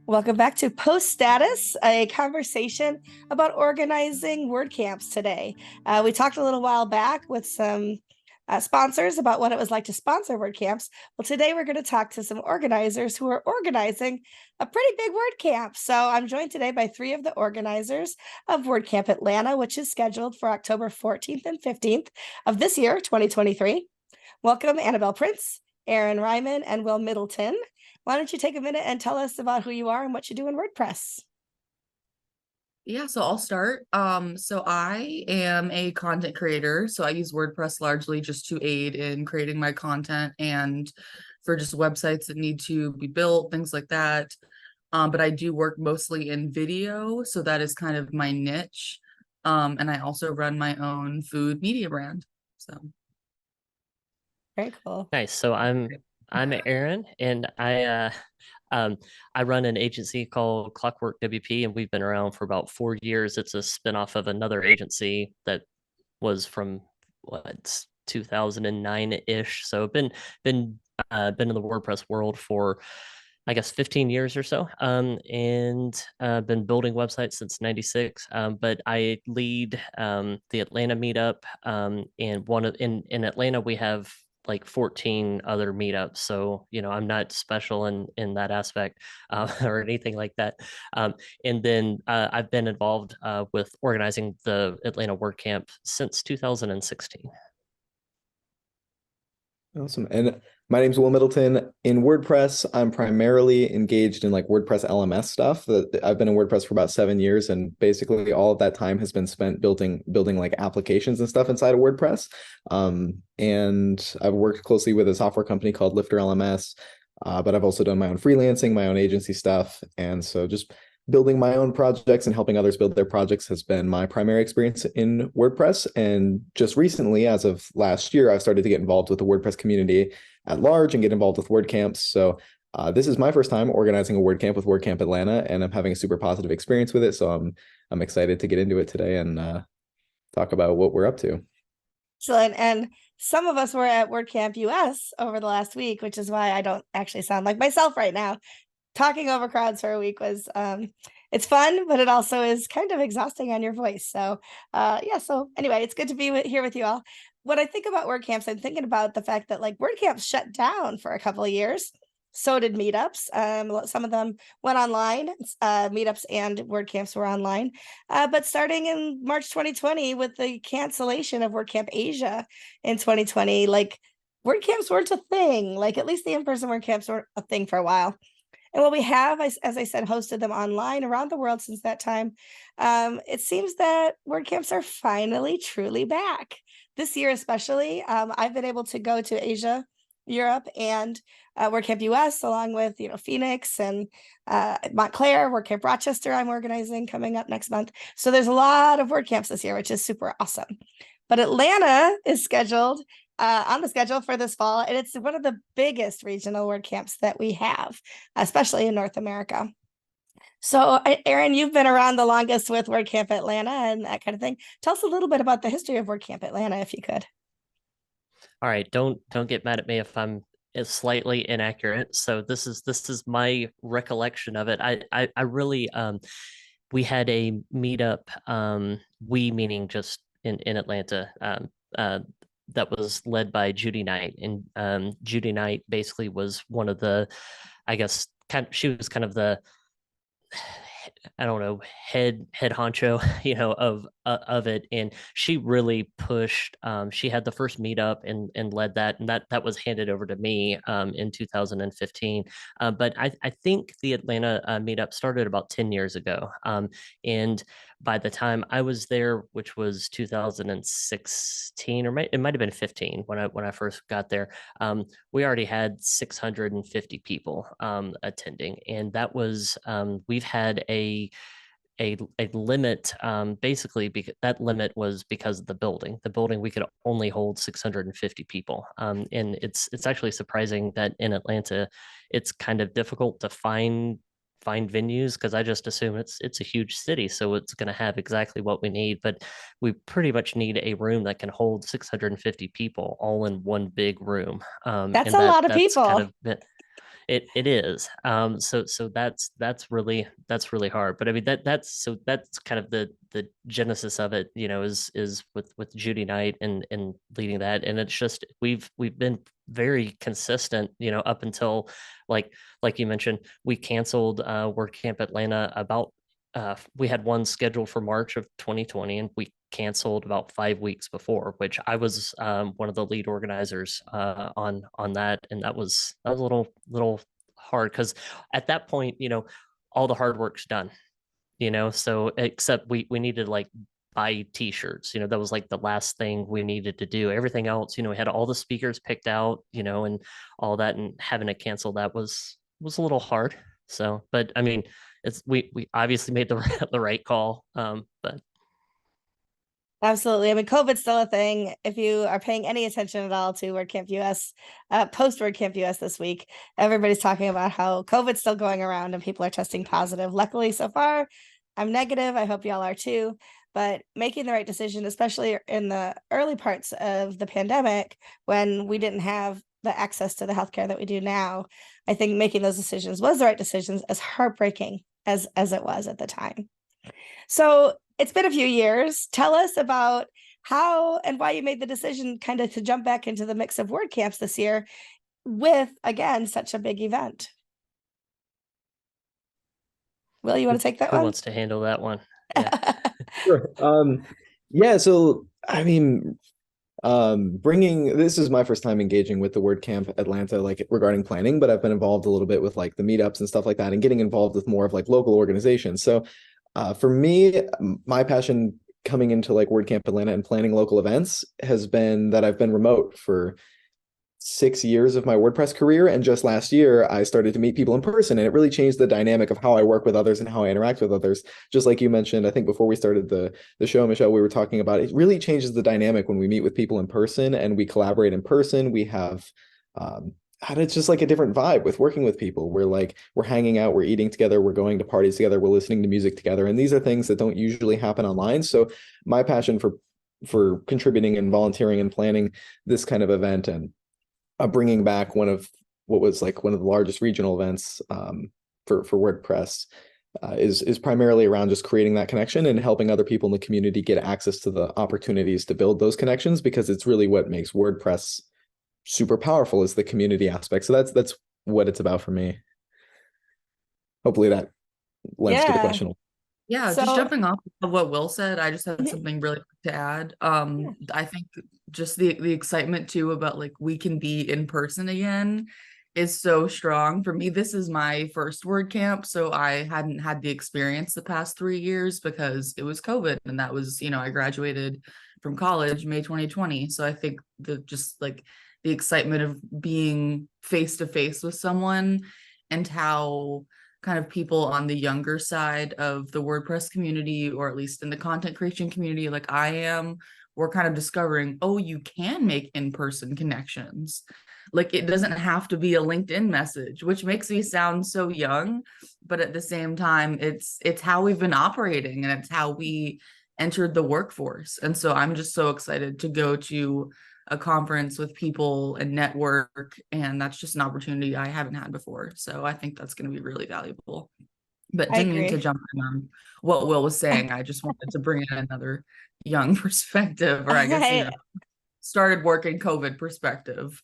Welcome back to Post Status, a conversation about organizing WordCamps today. We talked a little while back with some sponsors about what it was like to sponsor WordCamps. Well, today we're going to talk to some organizers who are organizing a pretty big WordCamp. So I'm joined today by three of the organizers of WordCamp Atlanta, which is scheduled for October 14th and 15th of this year, 2023. Welcome, Annabel Prince, Aaron Reimann, and Will Middleton. Why don't you take a minute and tell us about who you are and what you do in WordPress? Yeah, so I'll start. So I am a content creator. So I use WordPress largely just to aid in creating my content and for just websites that need to be built, things like that. But I do work mostly in video, so that is kind of my niche. And I also run my own food media brand. So Very cool. Nice. So I'm Aaron, and I run an agency called Clockwork WP, and we've been around for about 4 years. It's a spinoff of another agency that was from 2009-ish. So I've been in the WordPress world for I guess 15 years or so, and been building websites since '96. But I lead the Atlanta meetup, and in Atlanta we have like 14 other meetups. So, I'm not special in that aspect or anything like that. And then I've been involved with organizing the Atlanta WordCamp since 2016. Awesome. And my name's Will Middleton. In WordPress, I'm primarily engaged in like WordPress LMS stuff. I've been in WordPress for about 7 years, and basically all of that time has been spent building like applications and stuff inside of WordPress. And I've worked closely with a software company called Lifter LMS, but I've also done my own freelancing, my own agency stuff. And so just building my own projects and helping others build their projects has been my primary experience in WordPress. And just recently, as of last year, I've started to get involved with the WordPress community at large and get involved with WordCamps. So this is my first time organizing a WordCamp with WordCamp Atlanta, and I'm having a super positive experience with it. So I'm excited to get into it today and talk about what we're up to. Excellent. And some of us were at WordCamp US over the last week, which is why I don't actually sound like myself right now. Talking over crowds for a week was it's fun, but it also is kind of exhausting on your voice. So so anyway, it's good to be here with you all. When I think about WordCamps, I'm thinking about the fact that like WordCamps shut down for a couple of years. So did meetups. Some of them went online. Meetups and WordCamps were online. But starting in March 2020, with the cancellation of WordCamp Asia in 2020, like WordCamps weren't a thing. Like at least the in-person WordCamps weren't a thing for a while. And what we have, as I said, hosted them online around the world since that time. It seems that WordCamps are finally truly back. This year especially, I've been able to go to Asia, Europe, and WordCamp US, along with Phoenix and Montclair, WordCamp Rochester I'm organizing coming up next month. So there's a lot of WordCamps this year, which is super awesome. But Atlanta is scheduled on the schedule for this fall, and it's one of the biggest regional WordCamps that we have, especially in North America. So, Aaron, you've been around the longest with WordCamp Atlanta and that kind of thing. Tell us a little bit about the history of WordCamp Atlanta, if you could. All right, don't get mad at me if I'm slightly inaccurate. So this is my recollection of it. I really we had a meetup, we meaning just in Atlanta, that was led by Judy Knight. And Judy Knight basically was one of the, I guess, she was kind of the, I don't know, head honcho, of it. And she really pushed, she had the first meetup and led that, and that was handed over to me in 2015. But I think the Atlanta meetup started about 10 years ago. And by the time I was there, which was 2016, or it might have been 15 when I first got there, we already had 650 people attending, and that was we've had a limit, basically because that limit was because of the building. The building, we could only hold 650 people, and it's actually surprising that in Atlanta it's kind of difficult to find venues, because I just assume it's a huge city, so it's going to have exactly what we need. But we pretty much need a room that can hold 650 people all in one big room. That's a lot of that's people. kind of been, It is. So that's really hard. But I mean that's kind of the genesis of it, is with Judy Knight and leading that. And it's just we've been very consistent, up until like you mentioned, we canceled WordCamp Atlanta about we had one scheduled for March of 2020, and we canceled about 5 weeks before, which I was one of the lead organizers on that, and that was a little hard because at that point, all the hard work's done, so except we needed to like buy t-shirts, that was like the last thing we needed to do. Everything else, we had all the speakers picked out, and all that, and having to cancel that was a little hard. So, but I mean, we obviously made the right call. But Absolutely. I mean, COVID's still a thing. If you are paying any attention at all to WordCamp US, post WordCamp US this week, everybody's talking about how COVID's still going around and people are testing positive. Luckily, so far, I'm negative. I hope y'all are too. But making the right decision, especially in the early parts of the pandemic, when we didn't have the access to the healthcare that we do now, I think making those decisions was the right decisions, as heartbreaking as it was at the time. So it's been a few years. Tell us about how and why you made the decision kind of to jump back into the mix of WordCamps this year with, again, such a big event. Will, you want to take that who one? wants to handle that one? Yeah. Sure. Yeah, so I mean, this is my first time engaging with the WordCamp Atlanta, like regarding planning, but I've been involved a little bit with like the meetups and stuff like that, and getting involved with more of like local organizations. So for me, my passion coming into like WordCamp Atlanta and planning local events has been that I've been remote for 6 years of my WordPress career. And just last year, I started to meet people in person, and it really changed the dynamic of how I work with others and how I interact with others. Just like you mentioned, I think before we started the show, Michelle, we were talking about it really changes the dynamic when we meet with people in person and we collaborate in person. We have, and it's just like a different vibe with working with people. We're hanging out, we're eating together, we're going to parties together, we're listening to music together. And these are things that don't usually happen online. So my passion for contributing and volunteering and planning this kind of event, and bringing back one of what was like one of the largest regional events for WordPress is primarily around just creating that connection and helping other people in the community get access to the opportunities to build those connections, because it's really what makes WordPress super powerful, is the community aspect. So that's what it's about for me. Hopefully that lends to the question. Yeah, So- just jumping off of what Will said, I just had something really quick to add. I think just the excitement too about like we can be in person again is so strong. For me, this is my first WordCamp, so I hadn't had the experience the past 3 years because it was COVID, and that was, I graduated from college May 2020. So I think just like the excitement of being face to face with someone, and how kind of people on the younger side of the WordPress community, or at least in the content creation community like I am, we're kind of discovering, oh, you can make in-person connections. Like it doesn't have to be a LinkedIn message, which makes me sound so young, but at the same time, it's how we've been operating, and it's how we entered the workforce. And so I'm just so excited to go to a conference with people and network, and that's just an opportunity I haven't had before. So I think that's going to be really valuable. But didn't mean to jump in on what Will was saying. I just wanted to bring in another young perspective, or I guess started working COVID perspective.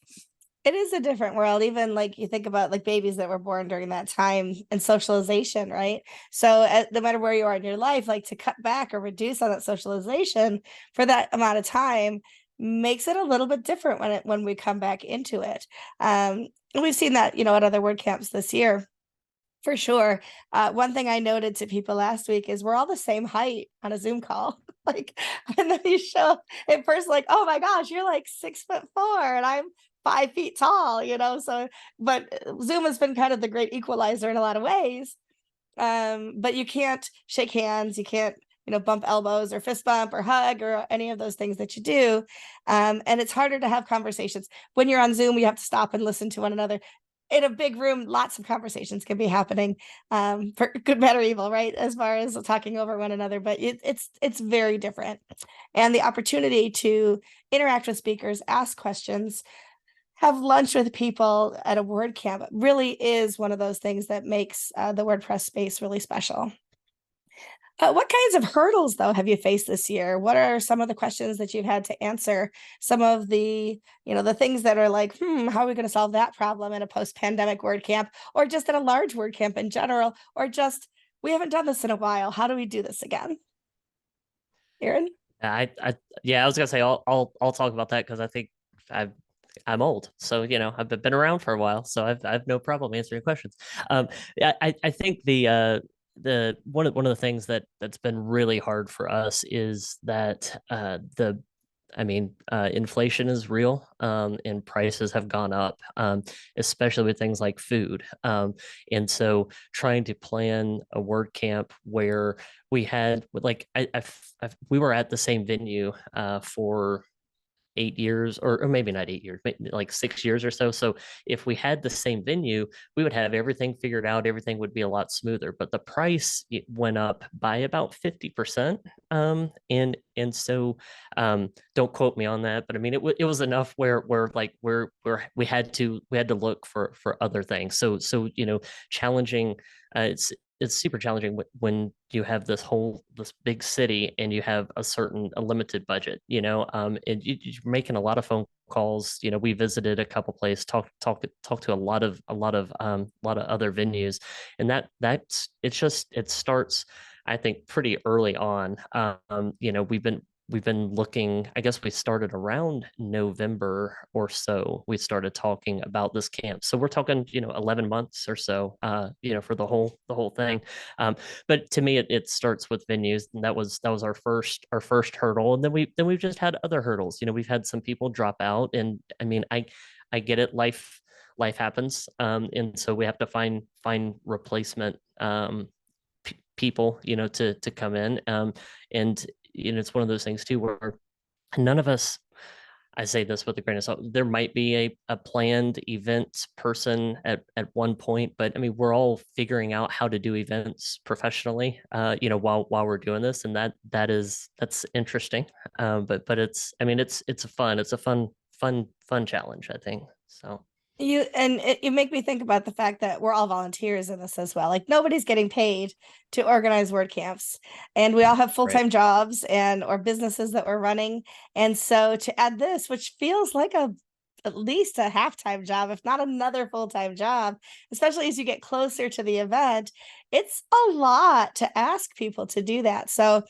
It is a different world. Even like you think about like babies that were born during that time and socialization, right? So no matter where you are in your life, like to cut back or reduce on that socialization for that amount of time makes it a little bit different when we come back into it. We've seen that, at other WordCamps this year, for sure. One thing I noted to people last week is we're all the same height on a Zoom call. Like, and then you show in person, like, oh my gosh, you're like 6'4" and I'm 5 feet tall, so, but Zoom has been kind of the great equalizer in a lot of ways. But you can't shake hands, you can't, bump elbows or fist bump or hug or any of those things that you do. And it's harder to have conversations. When you're on Zoom, you have to stop and listen to one another. In a big room, lots of conversations can be happening, for good, bad, or evil, right? As far as talking over one another, but it's very different. And the opportunity to interact with speakers, ask questions, have lunch with people at a WordCamp really is one of those things that makes the WordPress space really special. What kinds of hurdles, though, have you faced this year? What are some of the questions that you've had to answer? Some of the, the things that are like, how are we going to solve that problem in a post-pandemic WordCamp, or just in a large WordCamp in general, or just, we haven't done this in a while. How do we do this again? Aaron? Yeah, I was gonna say I'll talk about that because I think I'm old, so I've been around for a while, so I've no problem answering questions. I think the one of the things that's been really hard for us is that inflation is real, and prices have gone up, especially with things like food. And so trying to plan a WordCamp where we had we were at the same venue for 8 years, or maybe not 8 years, maybe like 6 years or so. So if we had the same venue, we would have everything figured out. Everything would be a lot smoother. But the price went up by about 50%. And so don't quote me on that, but I mean it was enough where we had to look for other things. So challenging. It's super challenging when you have this big city and you have a limited budget, and you're making a lot of phone calls. We visited a couple places, talked to a lot of other venues, and it starts, I think, pretty early on. We've been looking, I guess we started around November or so. We started talking about this camp. So we're talking, 11 months or so, for the whole thing. But to me, it starts with venues, and that was our first hurdle. And then we've just had other hurdles. We've had some people drop out, and I mean, I get it. Life happens. And so we have to find replacement, people, to come in. And it's one of those things too where none of us, I say this with a grain of salt, there might be a planned event person at one point, but I mean, we're all figuring out how to do events professionally, while we're doing this. And that's interesting. But it's a fun challenge, I think. So. You make me think about the fact that we're all volunteers in this as well. Like, nobody's getting paid to organize WordCamps, and we all have full-time jobs or businesses that we're running. And so to add this, which feels like at least a half-time job, if not another full-time job, especially as you get closer to the event, it's a lot to ask people to do that. So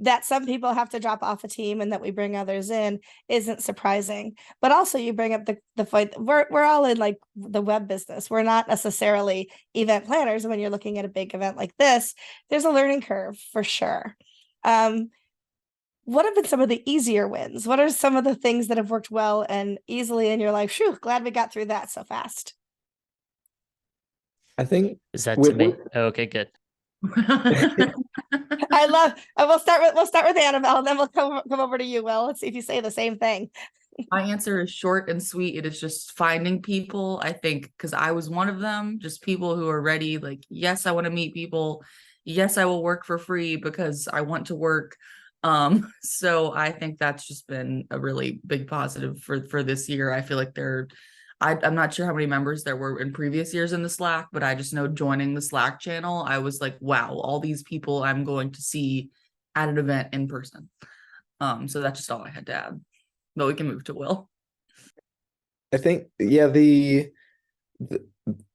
that some people have to drop off a team and that we bring others in isn't surprising. But also, you bring up the point, we're all in like the web business. We're not necessarily event planners. And when you're looking at a big event like this, there's a learning curve for sure. What have been some of the easier wins? What are some of the things that have worked well and easily in your life? Phew, glad we got through that so fast. I think is that to me? Okay, good. We'll start with Annabel, and then we'll come over to you, Will. Let's see if you say the same thing. My answer is short and sweet. It is just finding people, I think, because I was one of them, just people who are ready. Like, yes, I want to meet people. Yes, I will work for free because I want to work. So I think that's just been a really big positive for this year. I feel like I'm not sure how many members there were in previous years in the Slack, but I just know joining the Slack channel, I was like, wow, all these people I'm going to see at an event in person. So that's just all I had to add. But we can move to Will. I think, yeah, the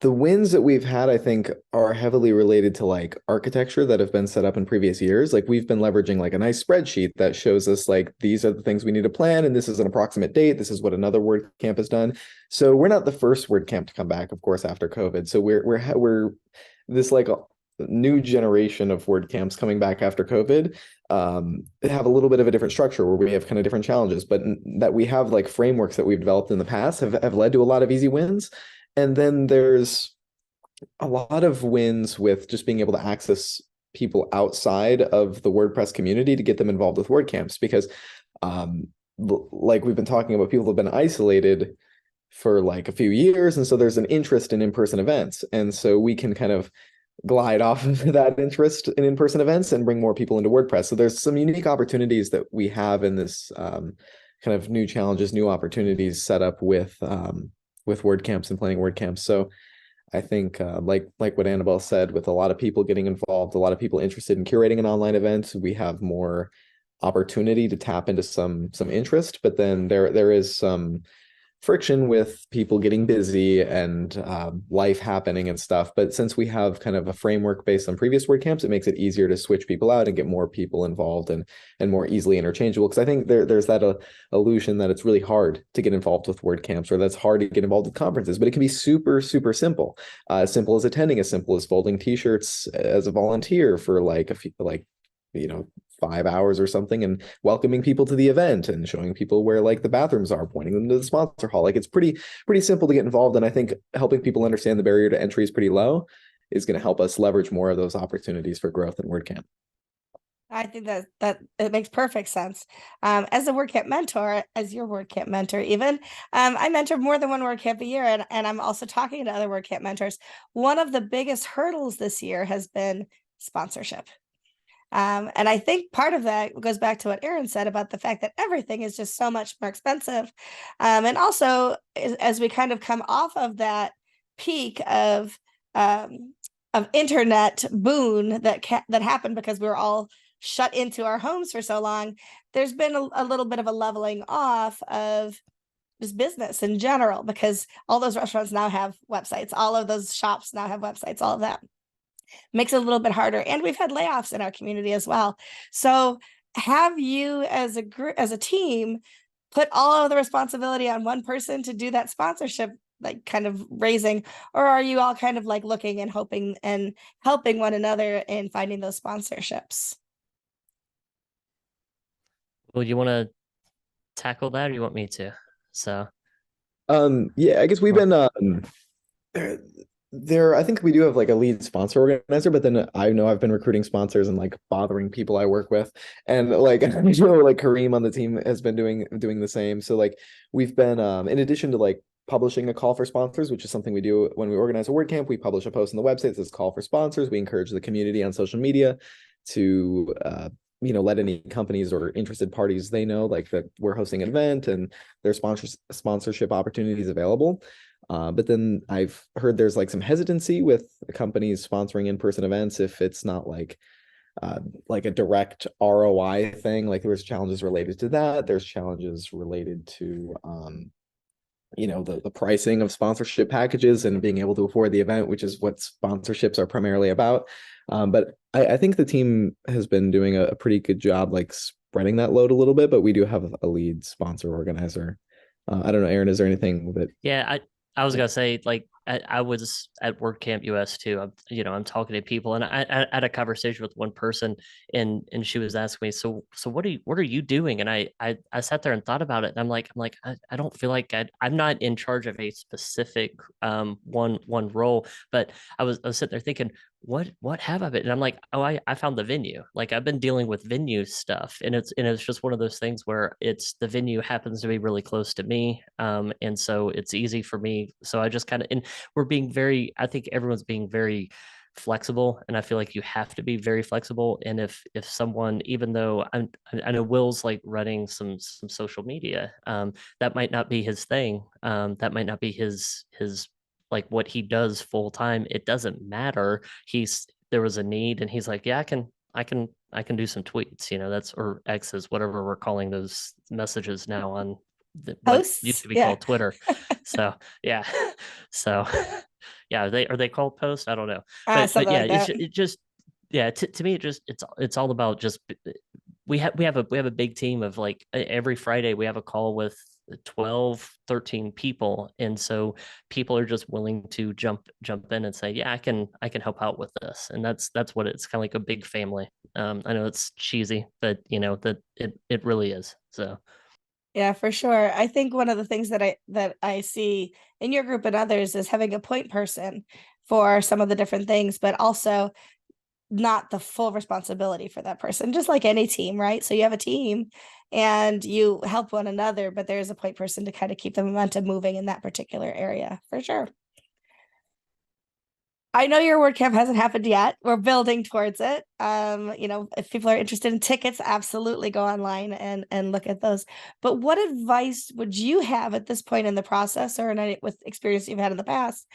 wins that we've had, I think, are heavily related to like architecture that have been set up in previous years. Like, we've been leveraging like a nice spreadsheet that shows us like, these are the things we need to plan, and this is an approximate date. This is what another WordCamp has done. So we're not the first WordCamp to come back, of course, after COVID. So we're this like a new generation of WordCamps coming back after COVID, have a little bit of a different structure where we have kind of different challenges, but that we have like frameworks that we've developed in the past have led to a lot of easy wins. And then there's a lot of wins with just being able to access people outside of the WordPress community to get them involved with WordCamps, because like we've been talking about, people have been isolated for like a few years. And so there's an interest in in-person events. And so we can kind of glide off of that interest in in-person events and bring more people into WordPress. So there's some unique opportunities that we have in this kind of new challenges, new opportunities set up with with WordCamps and planning WordCamps. So I think like what Annabelle said, with a lot of people getting involved, a lot of people interested in curating an online event, we have more opportunity to tap into some interest. But then there is some friction with people getting busy and life happening and stuff. But since we have kind of a framework based on previous WordCamps, it makes it easier to switch people out and get more people involved and more easily interchangeable. Because I think there's that illusion that it's really hard to get involved with WordCamps, or that's hard to get involved with conferences, but it can be super, super simple. As simple as attending, as simple as folding t-shirts as a volunteer for like a few, like, 5 hours or something, and welcoming people to the event and showing people where like the bathrooms are, pointing them to the sponsor hall. Like, it's pretty simple to get involved. And I think helping people understand the barrier to entry is pretty low is going to help us leverage more of those opportunities for growth in WordCamp. I think that it makes perfect sense. As a WordCamp mentor, as your WordCamp mentor, even, I mentor more than one WordCamp a year, and I'm also talking to other WordCamp mentors. One of the biggest hurdles this year has been sponsorship. And I think part of that goes back to what Aaron said about the fact that everything is just so much more expensive. And also, as we kind of come off of that peak of internet boon that happened because we were all shut into our homes for so long, there's been a little bit of a leveling off of just business in general, because all those restaurants now have websites, all of those shops now have websites, all of that makes it a little bit harder. And we've had layoffs in our community as well. So have you as a group, as a team, put all of the responsibility on one person to do that sponsorship, like kind of raising, or are you all kind of like looking and hoping and helping one another in finding those sponsorships? Well, you want to tackle that, or you want me to? So, Yeah, I guess we've been there. I think we do have like a lead sponsor organizer, but then I know I've been recruiting sponsors and like bothering people I work with, and like I'm sure like Kareem on the team has been doing the same. So like we've been in addition to like publishing a call for sponsors, which is something we do when we organize a WordCamp, we publish a post on the website that says call for sponsors. We encourage the community on social media to let any companies or interested parties they know like that we're hosting an event and there's sponsorship opportunities available. But then I've heard there's like some hesitancy with companies sponsoring in-person events if it's not like a direct ROI thing. Like there's challenges related to that. There's challenges related to the pricing of sponsorship packages and being able to afford the event, which is what sponsorships are primarily about. But I think the team has been doing a pretty good job like spreading that load a little bit, but we do have a lead sponsor organizer. I don't know, Aaron, is there anything that yeah, I was gonna say, like, I was at WordCamp US too. I'm talking to people, and I had a conversation with one person, and she was asking me, so what are you doing? And I sat there and thought about it, and I'm like I don't feel like I'm not in charge of a specific one role, but I was sitting there thinking, what have I been? And I'm like, oh, I found the venue. Like, I've been dealing with venue stuff, and it's just one of those things where it's the venue happens to be really close to me, and so it's easy for me. So I just kind of, and I think everyone's being very flexible, and I feel like you have to be very flexible. And if someone, even though I know Will's like running some social media, that might not be his thing, that might not be his like what he does full time. It doesn't matter. There was a need, and he's like, yeah, I can do some tweets, that's, or X's, whatever we're calling those messages now on what used to be called Twitter. So yeah. So yeah, are they called posts? I don't know. But yeah, Like it just yeah, to me it's all about just we have a big team of like every Friday we have a call with 12, 13 people, and so people are just willing to jump in and say, yeah, I can help out with this. And that's what it's kind of like a big family. I know it's cheesy, but that it really is. So yeah, for sure. I think one of the things that I see in your group and others is having a point person for some of the different things, but also not the full responsibility for that person, just like any team, right? So you have a team and you help one another, but there's a point person to kind of keep the momentum moving in that particular area, for sure. I know your WordCamp hasn't happened yet. We're building towards it. If people are interested in tickets, absolutely go online and look at those. But what advice would you have at this point in the process, or with experience you've had in the past,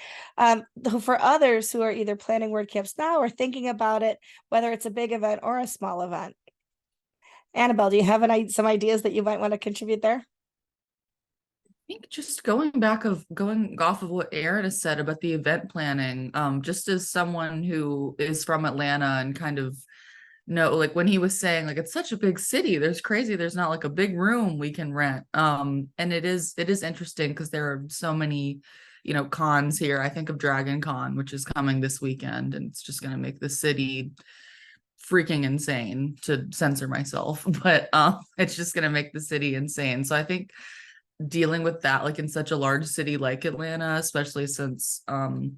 for others who are either planning WordCamps now or thinking about it, whether it's a big event or a small event? Annabel, do you have some ideas that you might want to contribute there? I think just going off of what Aaron has said about the event planning, just as someone who is from Atlanta and kind of know, like when he was saying like it's such a big city, there's not like a big room we can rent. And it is interesting because there are so many, cons here. I think of Dragon Con, which is coming this weekend, and it's just gonna make the city freaking insane, to censor myself, but it's just gonna make the city insane. So I think dealing with that, like in such a large city like Atlanta, especially since I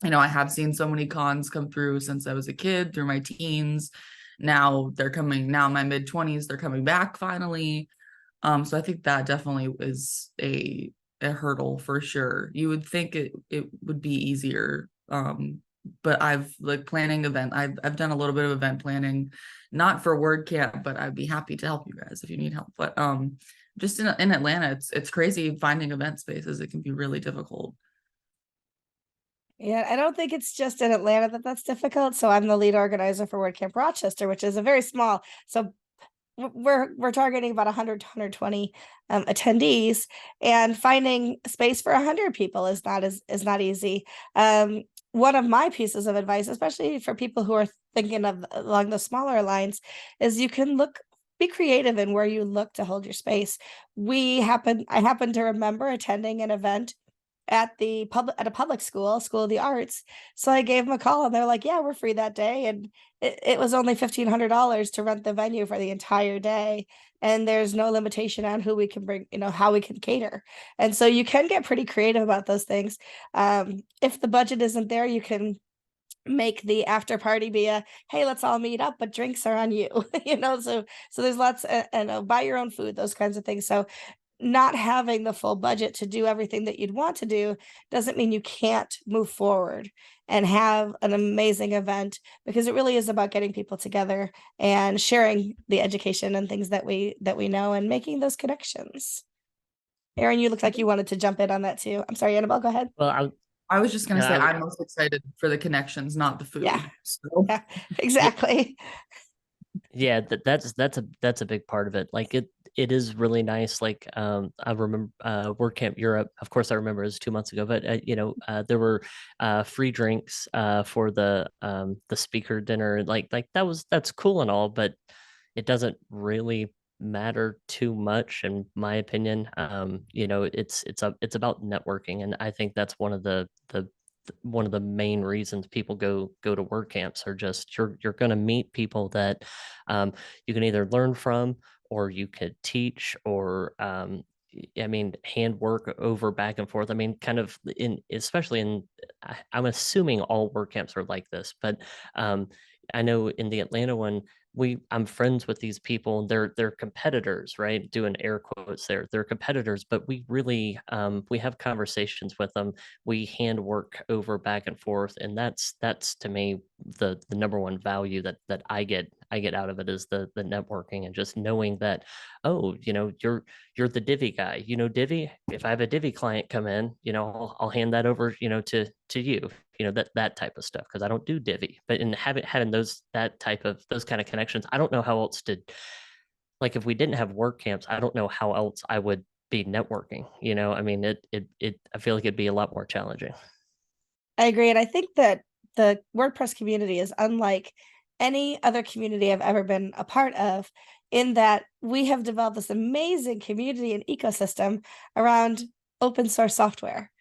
have seen so many cons come through since I was a kid, through my teens. Now in my mid-20s, they're coming back finally. So I think that definitely is a hurdle for sure. You would think it would be easier. But I've planning event. I've done a little bit of event planning, not for WordCamp, but I'd be happy to help you guys if you need help. But just in Atlanta, it's crazy finding event spaces. It can be really difficult. Yeah, I don't think it's just in Atlanta that's difficult. So I'm the lead organizer for WordCamp Rochester, which is a very small. So we're targeting about 100 to 120 attendees, and finding space for 100 people is not easy. One of my pieces of advice, especially for people who are thinking of along the smaller lines, is you can be creative in where you look to hold your space. I happen to remember attending an event at a public school of the arts. So I gave them a call and they're like, yeah, we're free that day. And it was only $1,500 to rent the venue for the entire day. And there's no limitation on who we can bring, how we can cater. And so you can get pretty creative about those things. If the budget isn't there, you can make the after party be hey, let's all meet up, but drinks are on you. So there's lots, and buy your own food, those kinds of things. So not having the full budget to do everything that you'd want to do doesn't mean you can't move forward and have an amazing event, because it really is about getting people together and sharing the education and things that we know and making those connections. Aaron, you look like you wanted to jump in on that too. I'm sorry, Annabelle, go ahead. Well, I was just gonna say I- I'm most excited for the connections, not the food. Yeah. So. Yeah, exactly. Yeah, that's a big part of it. Like it is really nice. Like I remember WordCamp Europe. Of course, I remember it was 2 months ago, but there were free drinks for the speaker dinner. Like that's cool and all, but it doesn't really matter too much in my opinion. It's about networking, and I think that's one of the main reasons people go to WordCamps are just you're going to meet people that you can either learn from, or you could teach, or hand work over back and forth. I mean, kind of especially I'm assuming all WordCamps are like this, but I know in the Atlanta one, I'm friends with these people. They're competitors, right? Doing air quotes there. They're competitors, but we really we have conversations with them. We hand work over back and forth, and that's to me the number one value that I get out of it is the networking, and just knowing that, oh, you're the Divi guy. Divi. If I have a Divi client come in, I'll hand that over, to you. That type of stuff, because I don't do Divi. But in having those kind of connections, I don't know how else to, like, if we didn't have WordCamps, I don't know how else I would be networking. I mean, I feel like it'd be a lot more challenging. I agree. And I think that the WordPress community is unlike any other community I've ever been a part of, in that we have developed this amazing community and ecosystem around open source software.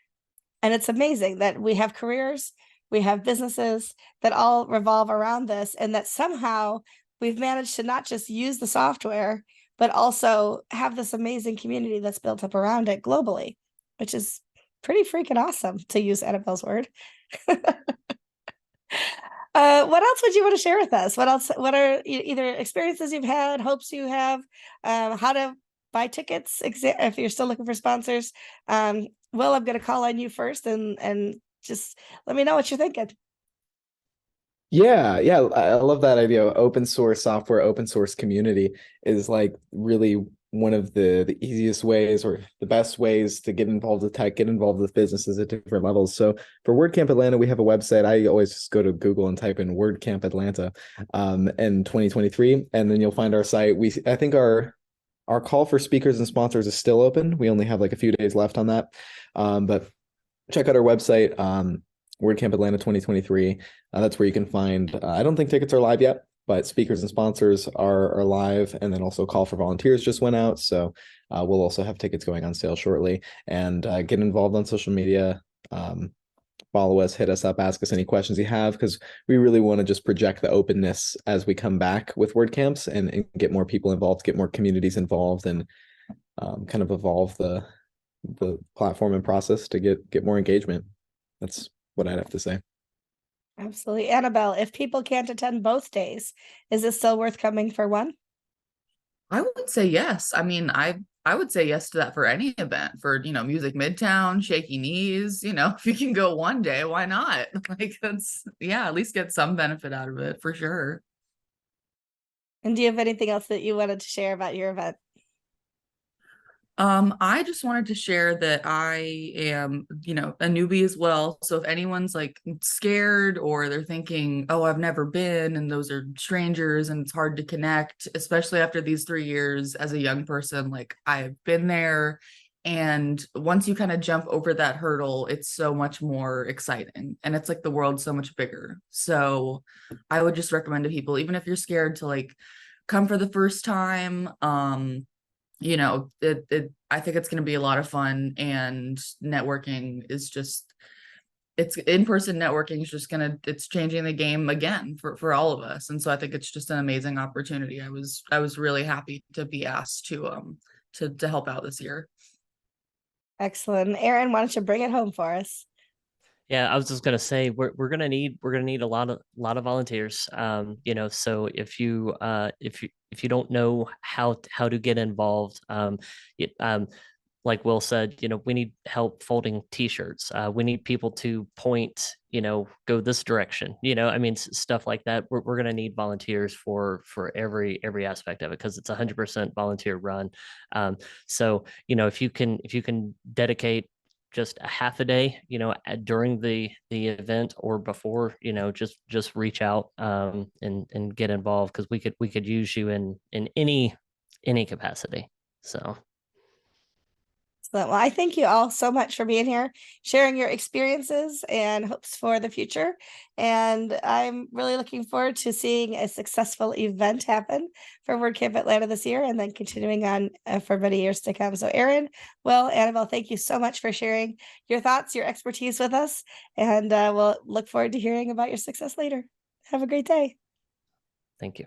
And it's amazing that we have careers, we have businesses that all revolve around this, and that somehow we've managed to not just use the software, but also have this amazing community that's built up around it globally, which is pretty freaking awesome, to use Annabelle's word. What else would you want to share with us? What are either experiences you've had, hopes you have, how to buy tickets, if you're still looking for sponsors? Will, I'm going to call on you first and just let me know what you're thinking. Yeah, I love that idea. Open source software, open source community is like really one of the easiest ways or the best ways to get involved with tech, get involved with businesses at different levels. So for WordCamp Atlanta, we have a website. I always just go to Google and type in WordCamp Atlanta in 2023, and then you'll find our site. I think our call for speakers and sponsors is still open. We only have like a few days left on that. But check out our website, WordCamp Atlanta 2023. That's where you can find, I don't think tickets are live yet, but speakers and sponsors are live. And then also call for volunteers just went out. So we'll also have tickets going on sale shortly. And get involved on social media. Follow us, hit us up, ask us any questions you have, because we really want to just project the openness as we come back with WordCamps and get more people involved, get more communities involved, and kind of evolve the platform and process to get more engagement. That's what I'd have to say. Absolutely. Annabelle, if people can't attend both days, is it still worth coming for one? I would say yes. I mean, I would say yes to that for any event, for, Music Midtown, Shaky Knees, if you can go one day, why not? Like, that's, yeah, at least get some benefit out of it for sure. And do you have anything else that you wanted to share about your event? I just wanted to share that I am, a newbie as well. So if anyone's like scared or they're thinking, oh, I've never been, and those are strangers and it's hard to connect, especially after these 3 years as a young person, like I've been there. And once you kind of jump over that hurdle, it's so much more exciting. And it's like the world's so much bigger. So I would just recommend to people, even if you're scared, to like come for the first time. I think it's going to be a lot of fun, and networking is just, it's in-person networking is just it's changing the game again for all of us. And so I think it's just an amazing opportunity. I was really happy to be asked to help out this year. Excellent. Aaron, why don't you bring it home for us? Yeah, I was just gonna say we're gonna need a lot of volunteers. So if you don't know how to get involved, like Will said, we need help folding T-shirts. We need people to point, go this direction. I mean, stuff like that. We're gonna need volunteers for every aspect of it, because it's 100% volunteer run. So if you can dedicate just a half a day, during the event or before, just reach out and get involved, because we could use you in any capacity. So Well, I thank you all so much for being here, sharing your experiences and hopes for the future. And I'm really looking forward to seeing a successful event happen for WordCamp Atlanta this year, and then continuing on for many years to come. So Aaron, Will, Annabelle, thank you so much for sharing your thoughts, your expertise with us. And we'll look forward to hearing about your success later. Have a great day. thank you.